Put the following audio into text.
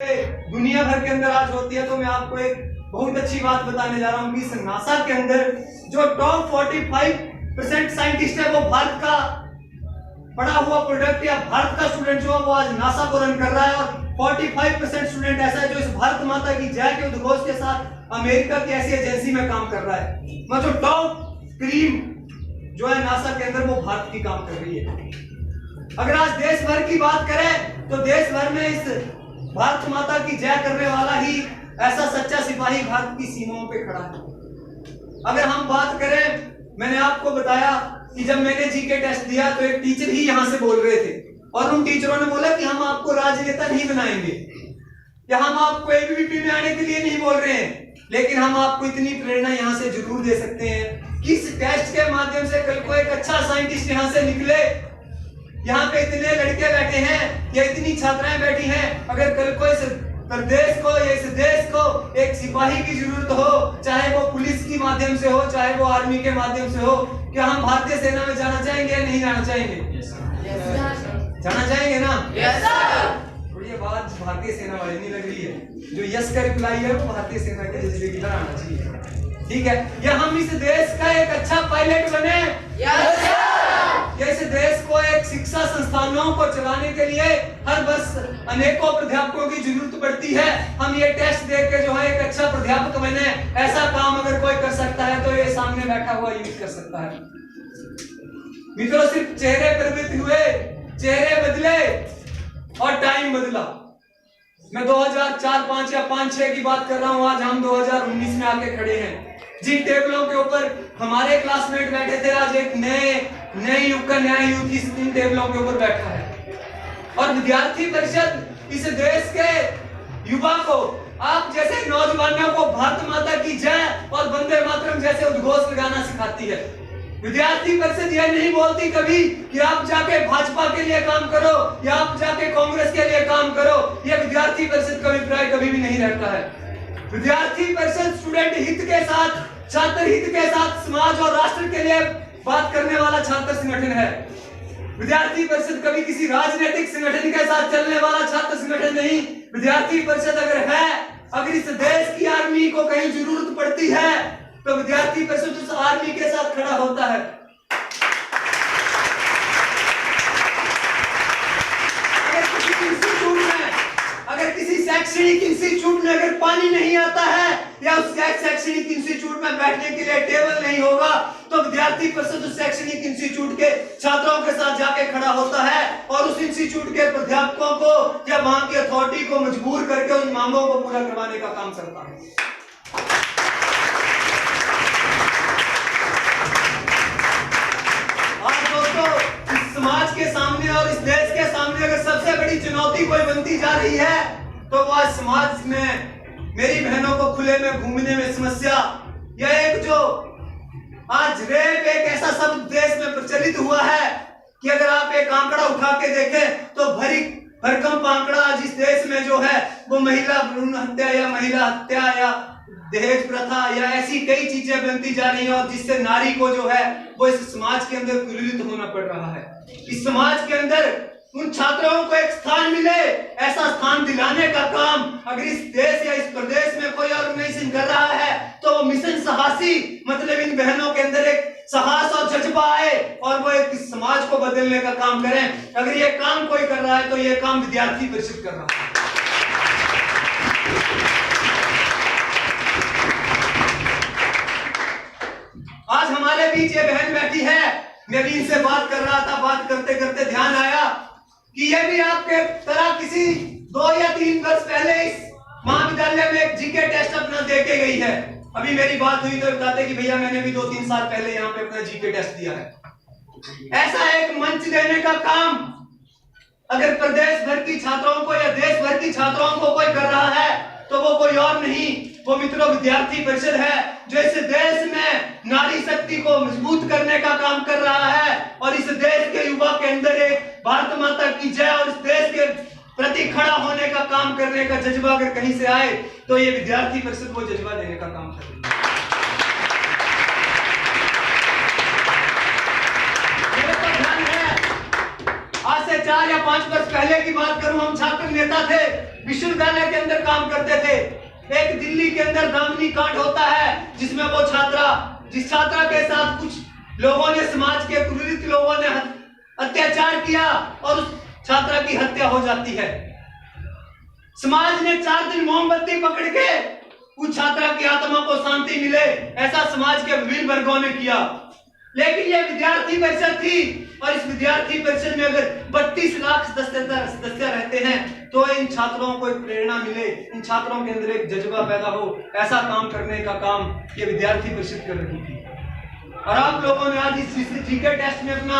दुनिया भर के अंदर आज होती है। तो मैं आपको एक बहुत अच्छी बात बताने जा रहा हूँ कि इस नासा के अंदर जो टॉप 45% साइंटिस्ट है वो भारत का पढ़ा हुआ प्रोडक्ट या भारत का स्टूडेंट जो है वो आज नासा को रन कर रहा है। और 45% स्टूडेंट ऐसा है जो इस भारत माता की जय के उद्घोष के साथ अमेरिका की ऐसी एजेंसी में काम कर रहा है। मतलब टॉप क्रीम जो है नासा के अंदर वो भारत की काम कर रही है। अगर आज देश भर की बात करें तो देश भर में इस भारत माता की जय करने वाला ही ऐसा सच्चा सिपाही भारत की सीमाओं पे खड़ा है। अगर हम बात करें, मैंने आपको बताया कि जब मैंने जीके टेस्ट दिया तो एक टीचर ही यहां से बोल रहे थे और उन टीचरों ने बोला कि हम आपको राजनेता नहीं बनाएंगे या हम आपको एबीवीपी में आने के लिए नहीं बोल रहे हैं, लेकिन हम आपको इतनी प्रेरणा यहां से जरूर दे सकते हैं कि इस टेस्ट के माध्यम से कल को एक अच्छा साइंटिस्ट यहां से निकले। यहाँ पे इतने लड़के बैठे हैं या इतनी छात्राएं बैठी हैं, अगर कल को इस प्रदेश को या इस देश को एक सिपाही की जरूरत हो, चाहे वो पुलिस के माध्यम से हो, चाहे वो आर्मी के माध्यम से हो, क्या हम भारतीय सेना में जाना चाहेंगे या नहीं जाना चाहेंगे? जाना चाहेंगे ना? ये बात भारतीय सेना वाली नहीं लग रही है। जो यस का रिप्लाई है वो भारतीय सेना के जज्बे की तरह आना चाहिए। ठीक है, या हम इस देश का एक अच्छा पायलट बने, इस देश को एक शिक्षा संस्थानों को चलाने के लिए हर वर्ष अनेकों प्राध्यापकों की जरूरत पड़ती है। हम ये टेस्ट देख के जो है एक अच्छा प्राध्यापक बने, ऐसा काम अगर कोई कर सकता है तो ये सामने बैठा हुआ यूथ कर सकता है। मित्रों, सिर्फ चेहरे परिवर्तित हुए, चेहरे बदले और टाइम बदला। मैं 2004, 5 या 5-6 की बात कर रहा हूं। आज हम 2019 में आके खड़े हैं। जिन टेबलों के ऊपर हमारे क्लासमेट बैठे थे, आज एक नए युग का नया यूथ इस इन टेबलों के ऊपर बैठा है। और विद्यार्थी परिषद इस देश के युवा को, आप जैसे नौजवानों को भारत माता की जय और वंदे मातरम जैसे उद्घोष लगाना सिखाती है। विद्यार्थी परिषद यह नहीं बोलती कभी कि आप जाके भाजपा के लिए काम करो या आप जाके कांग्रेस के लिए काम करो। यह विद्यार्थी परिषद का अभिप्राय कभी भी नहीं रहता है। विद्यार्थी परिषद स्टूडेंट हित के साथ, छात्र हित के साथ, समाज और राष्ट्र के लिए बात करने वाला छात्र संगठन है। विद्यार्थी परिषद कभी किसी राजनीतिक संगठन के साथ चलने वाला छात्र संगठन नहीं। विद्यार्थी परिषद अगर है, अगर इस देश की आर्मी को कहीं जरूरत पड़ती है तो विद्यार्थी परिषद उस आर्मी के साथ खड़ा होता है। अगर किसी शैक्षणिक इंस्टीट्यूट में अगर पानी नहीं आता है या उस शैक्षणिक इंस्टीट्यूट में बैठने के लिए टेबल नहीं होगा तो विद्यार्थी परिषद उस शैक्षणिक इंस्टीट्यूट के छात्रों के साथ जाके खड़ा होता है और उस इंस्टीट्यूट के प्राध्यापकों को या वहां की अथॉरिटी को मजबूर करके उन मांगों को पूरा करवाने का काम करता है। आज दोस्तों, इस समाज के सामने और इस देश के सामने अगर सबसे बड़ी चुनौती कोई बनती जा रही है तो वो आज समाज में मेरी बहनों को खुले में घूमने में समस्या, या एक जो आज रेप एक ऐसा शब्द देश में प्रचलित हुआ है कि अगर आप एक आंकड़ा उठा के देखें तो भरकम आंकड़ा आज इस देश में जो है वो महिला भ्रूण हत्या या महिला हत्या या दहेज प्रथा या ऐसी कई चीजें बनती जा रही हैं और जिससे नारी को जो है वो इस समाज के अंदर कुलुलित होना पड़ रहा है। इस समाज के अंदर उन छात्राओं को एक स्थान मिले, ऐसा स्थान दिलाने का काम अगर इस देश या इस प्रदेश में कोई ऑर्गेनाइजेशन कर रहा है तो वो मिशन साहसी, मतलब इन बहनों के अंदर एक साहस और जज्बा आए और वो एक समाज को बदलने का काम करें। अगर ये काम कोई कर रहा है तो ये काम विद्यार्थी परिषद कर रहा है। आज हमारे बीच ये बहन बैठी है, मैं भी इनसे बात कर रहा था, बात करते करते ध्यान आया कि ये भी आपके तरह किसी 2 या 3 वर्ष पहले इस महाविद्यालय में एक जीके टेस्ट अपना दे के गई है। अभी मेरी बात हुई तो बताते कि भैया मैंने भी 2-3 साल पहले यहाँ पे अपना जीके टेस्ट दिया है। ऐसा एक मंच देने का काम अगर प्रदेश भर की छात्राओं को या देश भर की छात्राओं को कोई कर रहा है तो वो कोई और नहीं, वो मित्रों विद्यार्थी परिषद है जो इस देश में नारी शक्ति को मजबूत करने का काम कर रहा है और इस देश के युवा के अंदर एक भारत माता की जय और इस देश के प्रति खड़ा होने का काम करने का जज्बा अगर कहीं से आए तो ये विद्यार्थी परिषद वो जज्बा देने का काम कर रही है। मेरे को ध्यान है, आज से 4 या 5 वर्ष पहले की बात करूं, हम छात्र नेता थे, विश्वविद्यालय के अंदर काम करते थे। एक दिल्ली के अंदर दामिनी कांड होता है, जिसमें वो जिस छात्रा के साथ कुछ लोगों ने, समाज के कुरीत लोगों ने अत्याचार किया और उस छात्रा की हत्या हो जाती है। समाज ने 4 दिन मोमबत्ती पकड़ के उस छात्रा की आत्मा को शांति मिले, ऐसा समाज के विभिन्न वर्गों ने किया। लेकिन यह विद्यार्थी परिषद थी, और इस विद्यार्थी परिषद में अगर 32 लाख सदस्य रहते हैं तो इन छात्रों को एक प्रेरणा मिले, इन छात्रों के अंदर एक जज्बा पैदा हो, ऐसा काम करने का काम ये विद्यार्थी परिषद कर रही थी। और आप लोगों ने आज इस जीके टेस्ट में अपना